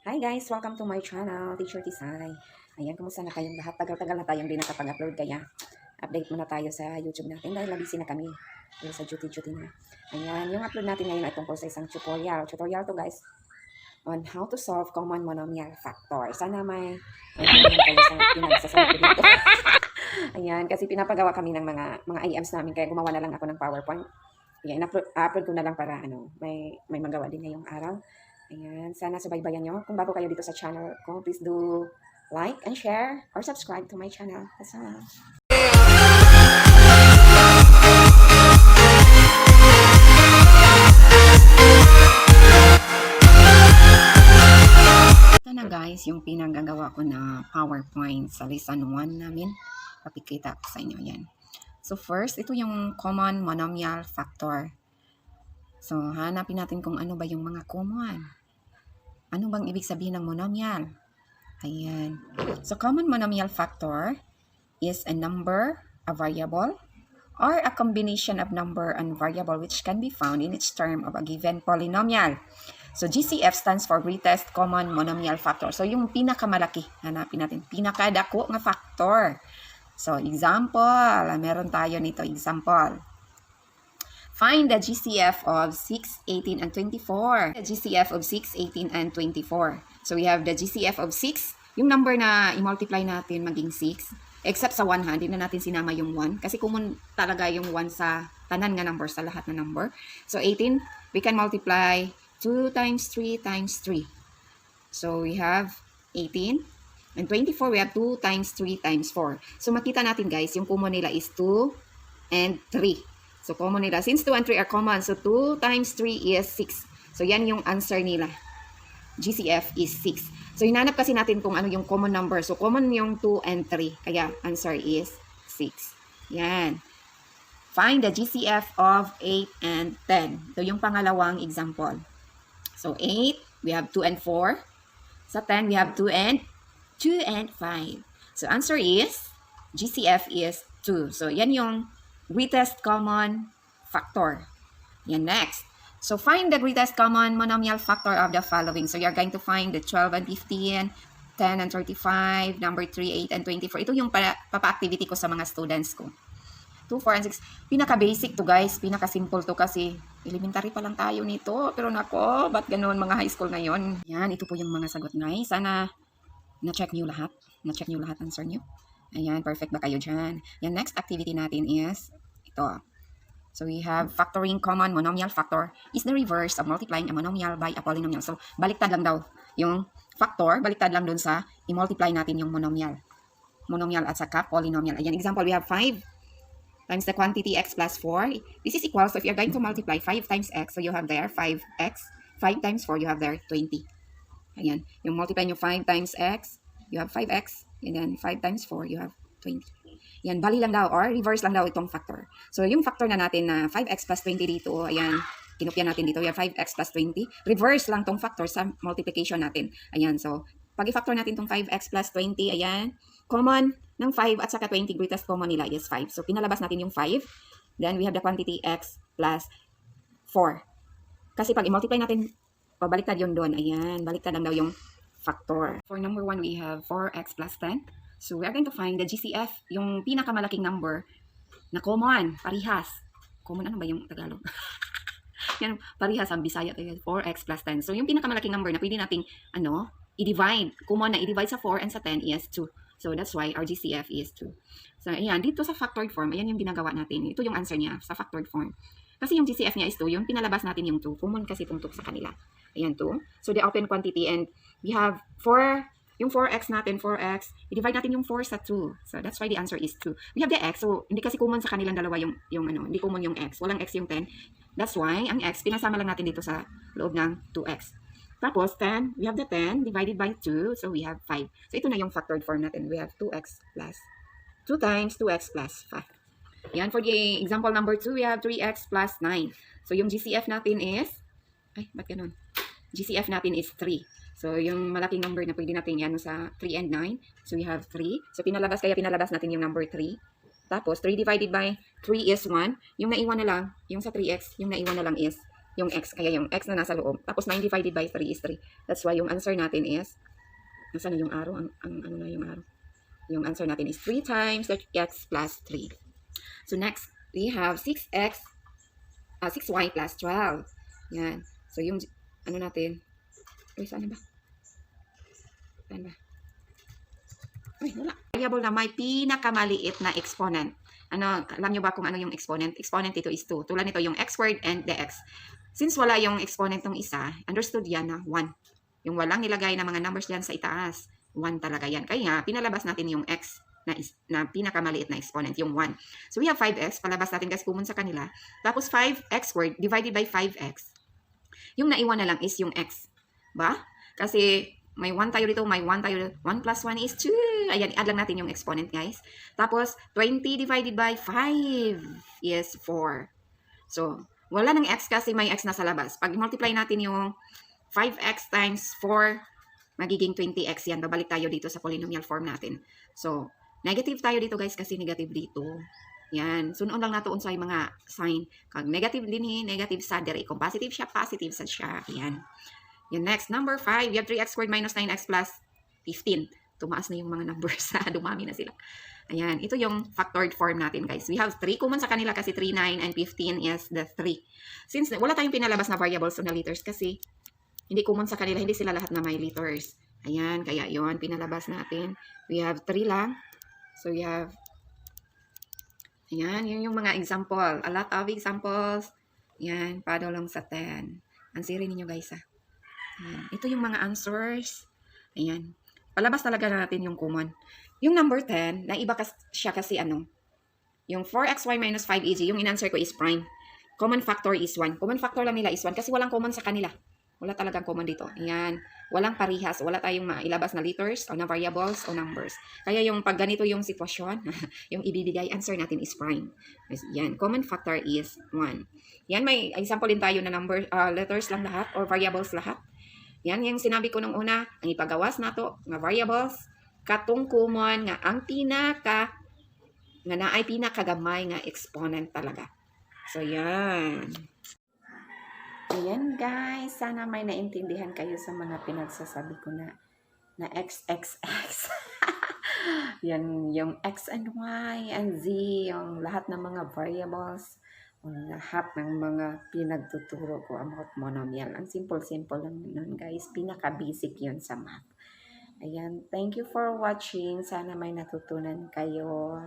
Hi guys! Welcome to my channel, Teacher Tisay. Ayan, kumusta na kayong lahat? Tagal-tagal na tayong di nakapag-upload kaya update muna tayo sa YouTube natin dahil busy na kami. Dahil sa duty-duty na. Ayan, yung upload natin ngayon ay tungkol sa isang tutorial. Tutorial to guys on how to solve common monomial factor. Sana may kayo sa pinagsasabi ko dito. Ayan, kasi pinapagawa kami ng mga IMs namin kaya gumawa na lang ako ng PowerPoint. Ayan, upload ko na lang para may magawa din ngayong araw. Ayan, sana subaybayan nyo. Kung bago kayo dito sa channel ko, please do like and share or subscribe to my channel. That's all. Ito na guys, yung pinagagawa ko na PowerPoint sa lesson 1 namin. Papikita ko sa inyo yan. So first, ito yung common monomial factor. So, hanapin natin kung ano ba yung mga common. Ano bang ibig sabihin ng monomial? Ayan. So, common monomial factor is a number, a variable, or a combination of number and variable which can be found in each term of a given polynomial. So, GCF stands for greatest common monomial factor. So, yung pinakamalaki, hanapin natin, pinakadako nga factor. So, example, meron tayo nito, example. Find the GCF of 6, 18, and 24. The GCF of 6, 18, and 24. So, we have the GCF of 6. Yung number na i-multiply natin maging 6. Except sa 1, hindi na natin sinama yung 1. Kasi common talaga yung 1 sa tanan nga number, sa lahat na number. So, 18, we can multiply 2 times 3 times 3. So, we have 18. And 24, we have 2 times 3 times 4. So, makita natin guys, yung common nila is 2 and 3. So, common nila. Since 2 and 3 are common, so 2 times 3 is 6. So, yan yung answer nila. GCF is 6. So, hinanap kasi natin kung ano yung common number. So, common yung 2 and 3. Kaya, answer is 6. Yan. Find the GCF of 8 and 10. So, yung pangalawang example. So, 8, we have 2 and 4. Sa 10, we have 2 and 5. So, answer is, GCF is 2. So, yan yung greatest common factor. Yan, next. So, find the greatest common monomial factor of the following. So, you're going to find the 12 and 15, 10 and 35, number 3, 8 and 24. Ito yung papa-activity ko sa mga students ko. 2, 4, and 6. Pinaka-basic to guys. Pinaka-simple to kasi elementary pa lang tayo nito. Pero nako, ba't ganoon mga high school ngayon? Yan, ito po yung mga sagot guys. Sana na-check nyo lahat. Na-check nyo lahat answer nyo. Ayan, perfect ba kayo dyan? Yan, next activity natin is ito. So, we have factoring common monomial factor is the reverse of multiplying a monomial by a polynomial. So, baliktad lang daw yung factor, baliktad lang dun sa i-multiply natin yung monomial. Monomial at saka polynomial. Ayan, example, we have 5 times the quantity x plus 4. This is equal, so if you're going to multiply 5 times x, so you have there 5x. 5 times 4, you have there 20. Ayan, yung multiply nyo 5 times x, you have 5x. And then 5 times 4, you have 20. Yan, bali lang daw or reverse lang daw itong factor. So, yung factor na natin na 5x plus 20 dito, ayan, kinopya natin dito, yan 5x plus 20. Reverse lang tong factor sa multiplication natin. Ayan, so, pag i-factor natin tong 5x plus 20, ayan, common ng 5 at saka 20, greatest common nila is 5. So, pinalabas natin yung 5. Then, we have the quantity x plus 4. Kasi pag i-multiply natin, baliktad yun doon. Ayan, baliktad lang daw yung factor. For number 1, we have 4x plus 10. So, we are going to find the GCF, yung pinakamalaking number na common, parihas. Common, ano ba yung Tagalog? Yan, parihas ang Bisaya, 4x plus 10. So, yung pinakamalaking number na pwede nating, i-divide. Common na i-divide sa 4 and sa 10 is 2. So, that's why our GCF is 2. So, ayan, dito sa factored form, ayan yung ginagawa natin. Ito yung answer niya sa factored form. Kasi yung GCF niya is 2, yung pinalabas natin yung 2. Common kasi itong 2 sa kanila. Ayan, 2. So, the open quantity and we have 4, yung 4x natin, 4x, i-divide natin yung 4 sa 2. So, that's why the answer is 2. We have the x, so hindi kasi common sa kanilang dalawa hindi common yung x. Walang x yung 10. That's why, ang x, pinasama lang natin dito sa loob ng 2x. Tapos, 10, we have the 10 divided by 2, so we have 5. So, ito na yung factored form natin. We have 2x plus 2 times 2x plus 5. Yan, for the example number 2, we have 3x plus 9. So, yung GCF natin is, ba't ganun? GCF natin is 3. So, yung malaking number na pwede natin yan sa 3 and 9. So, we have 3. So, pinalabas natin yung number 3. Tapos, 3 divided by 3 is 1. Yung naiwan na lang, yung sa 3x, yung naiwan na lang is yung x, kaya yung x na nasa loob. Tapos 9 divided by 3 is 3. That's why yung answer natin is, nasaan na yung arrow? Ang ano na yung arrow? Yung answer natin is 3 times x plus 3. So next, we have 6y plus 12. Yan. So yung, ano natin? Uy, saan ba? Saan ba? Uy, wala. Variable na may pinakamaliit na exponent. Ano, alam nyo ba kung ano yung exponent? Exponent ito is 2. Tulad nito yung x squared and the x. Since wala yung exponent ng isa, understood yan na 1. Yung walang nilagay na mga numbers dyan sa itaas, 1 talaga yan. Kaya pinalabas natin yung x na pinakamaliit na exponent, yung 1. So we have 5x, palabas natin guys, common sa kanila. Tapos 5x squared divided by 5x. Yung naiwan na lang is yung x. Ba? Kasi may 1 tayo dito, may 1 tayo dito. 1 plus 1 is 2. Ayan, i-add lang natin yung exponent, guys. Tapos, 20 divided by 5 is 4. So, wala ng x kasi may x na sa labas. Pag multiply natin yung 5x times 4, magiging 20x yan. Babalik tayo dito sa polynomial form natin. So, negative tayo dito, guys, kasi negative dito. Yan. Sunoon lang nato unsay mga sign. Kag negative din, negative sa dire. Kung positive sa siya. Yan. Yan, next, number 5. We have 3x squared minus 9x plus 15. Tumaas na yung mga numbers. Dumami na sila. Ayan, ito yung factored form natin, guys. We have 3 common sa kanila kasi 3, 9, and 15 is the 3. Since wala tayong pinalabas na variables na letters kasi hindi common sa kanila, hindi sila lahat na may letters. Ayan, kaya yon pinalabas natin. We have 3 lang. So, we have, ayan, yun yung mga example. A lot of examples. Ayan, pado lang sa 10. Ansirin ninyo, guys, ha. Ayan. Ito yung mga answers. Ayan. Palabas talaga natin yung common. Yung number 10, naiba siya kasi ano, yung 4xy minus 5az, yung in-answer ko is prime. Common factor is 1. Common factor lang nila is 1 kasi walang common sa kanila. Wala talagang common dito. Ayan. Walang parihas. Wala tayong mailabas na letters o na variables o numbers. Kaya yung pag ganito yung sitwasyon, yung ibibigay, answer natin is prime. Yan. Common factor is 1. Yan. May example din tayo na number, letters lang lahat or variables lahat. Yan yung sinabi ko nung una, ang ipagawas nato nga variables, katong common nga ang pinaka nga naay pinakagamay nga exponent talaga. So yan. Ayan guys, sana may naintindihan kayo sa mga pinagsasabi ko na XXX. Yan yung X and Y and Z, yung lahat ng mga variables, lahat ng mga pinagtuturo ko about monomial. Ang simple-simple lang nun guys, pinaka-basic yun sa math. Ayan, thank you for watching. Sana may natutunan kayo.